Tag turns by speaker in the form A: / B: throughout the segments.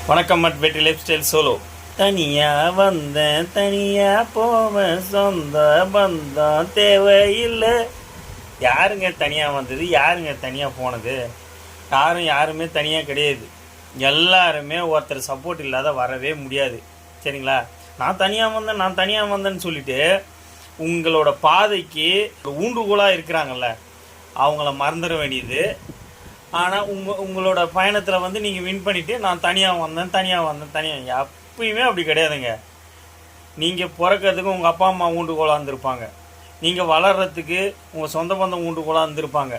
A: வணக்கம் அட் வெற்றி life style solo. தனியாக வந்தேன் தனியாக போவேன், சொந்த பந்தம் தேவையில்லை. யாருங்க தனியாக வந்தது, யாருங்க தனியாக போனது? யாருமே தனியாக கிடையாது. எல்லாருமே ஒருத்தர் சப்போர்ட் இல்லாத வரவே முடியாது. சரிங்களா? நான் தனியாக வந்தேன்னு சொல்லிட்டு உங்களோட பாதைக்கு ஊன்றுகோலாக இருக்கிறாங்கல்ல, அவங்கள மறந்துட வேண்டியது. ஆனால் உங்களோட பயணத்தில் நீங்கள் வின் பண்ணிவிட்டு நான் தனியாக வந்தேன் எப்பயுமே அப்படி கிடையாதுங்க. நீங்கள் பிறக்கிறதுக்கு உங்கள் அப்பா அம்மா ஊண்டுகோலாக இருந்திருப்பாங்க. நீங்கள் வளர்கிறதுக்கு உங்கள் சொந்த பந்தம் ஊண்டுகோலாக இருந்திருப்பாங்க.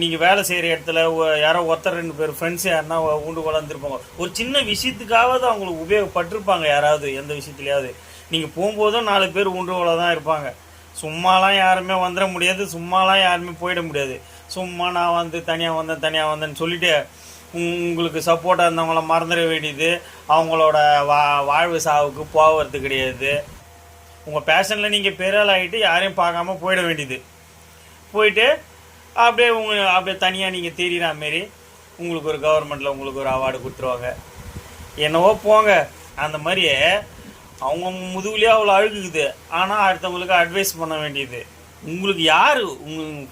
A: நீங்கள் வேலை செய்கிற இடத்துல யாரோ ஒருத்தர் 2 பேர் ஃப்ரெண்ட்ஸ் யாருன்னா ஊண்டுகோலாக இருந்திருப்பாங்க. ஒரு சின்ன விஷயத்துக்காவது அவங்களுக்கு உபயோகப்பட்டிருப்பாங்க. யாராவது எந்த விஷயத்துலையாவது நீங்கள் போகும்போதும் 4 பேர் ஊண்டுகோலாக தான் இருப்பாங்க. சும்மாலாம் யாருமே வந்துட முடியாது, சும்மாலாம் யாருமே போயிட முடியாது. சும்மா நான் தனியாக வந்தேன்னு சொல்லிவிட்டு உங்களுக்கு சப்போர்ட்டாக இருந்தவங்கள மறந்துட வேண்டியது. அவங்களோட வாழ்வு சாவுக்கு போகிறது கிடையாது. உங்கள் பேஷனில் நீங்கள் பெரியாள் ஆகிட்டு யாரையும் பார்க்காம போயிட வேண்டியது. போயிட்டு அப்படியே தனியாக நீங்கள் தெரிகிற மாரி உங்களுக்கு ஒரு கவர்மெண்ட்டில் உங்களுக்கு ஒரு அவார்டு கொடுத்துருவாங்க. என்னவோ போங்க. அந்த மாதிரியே அவங்க முதுகுலேயே அவ்வளோ அழுகுது. ஆனால் அடுத்தவங்களுக்கு அட்வைஸ் பண்ண வேண்டியது. உங்களுக்கு யார்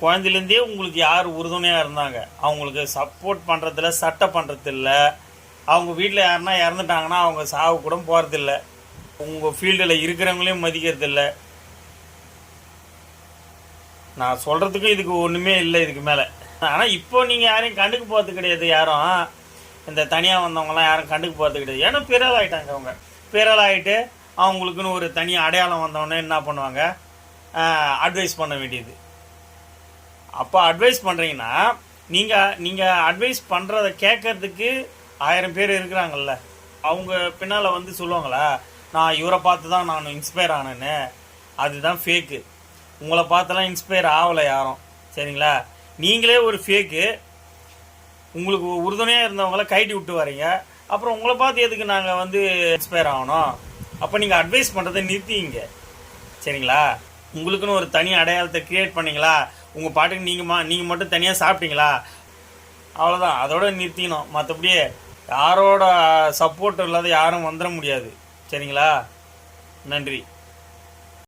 A: குழந்தையிலேருந்தே உங்களுக்கு யார் உறுதுணையாக இருந்தாங்க? அவங்களுக்கு சப்போர்ட் பண்ணுறதில்ல, சட்டை பண்ணுறதில்ல. அவங்க வீட்டில் யாருன்னா இறந்துட்டாங்கன்னா அவங்க சாவு கூட போகிறதில்ல. உங்கள் ஃபீல்டில் இருக்கிறவங்களையும் மதிக்கிறதில்ல. நான் சொல்கிறதுக்கு இதுக்கு ஒன்றுமே இல்லை இதுக்கு மேலே. ஆனால் இப்போ நீங்கள் யாரையும் கண்டுக்கு போகிறது கிடையாது. யாரும் இந்த தனியாக வந்தவங்களாம் யாரும் கண்டுக்கு போகிறது கிடையாது. ஏன்னா பெரியாள் ஆகிட்டாங்க. அவங்க பெரியாள் ஆகிட்டு அவங்களுக்குன்னு ஒரு தனி அடையாளம் வந்தவொடனே என்ன பண்ணுவாங்க? அட்வைஸ் பண்ண வேண்டியது. அப்போ அட்வைஸ் பண்ணுறீங்கன்னா நீங்கள் அட்வைஸ் பண்ணுறதை கேட்கறதுக்கு 1000 பேர் இருக்கிறாங்கல்ல. அவங்க பின்னால் சொல்லுவாங்களா, நான் இவரை பார்த்து தான் நான் இன்ஸ்பயர் ஆனேன்னு? அதுதான் ஃபேக்கு. உங்களை பார்த்தெல்லாம் இன்ஸ்பயர் ஆகலை யாரும். சரிங்களா? நீங்களே ஒரு ஃபேக்கு. உங்களுக்கு உறுதுணையாக இருந்தவங்கள கைட்டி விட்டு வரீங்க. அப்புறம் உங்களை பார்த்து எதுக்கு நாங்கள் இன்ஸ்பயர் ஆகணும்? அப்போ நீங்கள் அட்வைஸ் பண்ணுறதை நிறுத்திங்க. சரிங்களா? உங்களுக்குன்னு ஒரு தனி அடையாளத்தை க்ரியேட் பண்ணிங்களா? உங்கள் பாட்டுக்கு நீங்கள் மட்டும் தனியாக சாப்பிட்டீங்களா? அவ்வளோதான். அதோட நிறுத்திக்கணும். மற்றபடி யாரோட சப்போர்ட் இல்லாத யாரும் வந்துட முடியாது. சரிங்களா? நன்றி.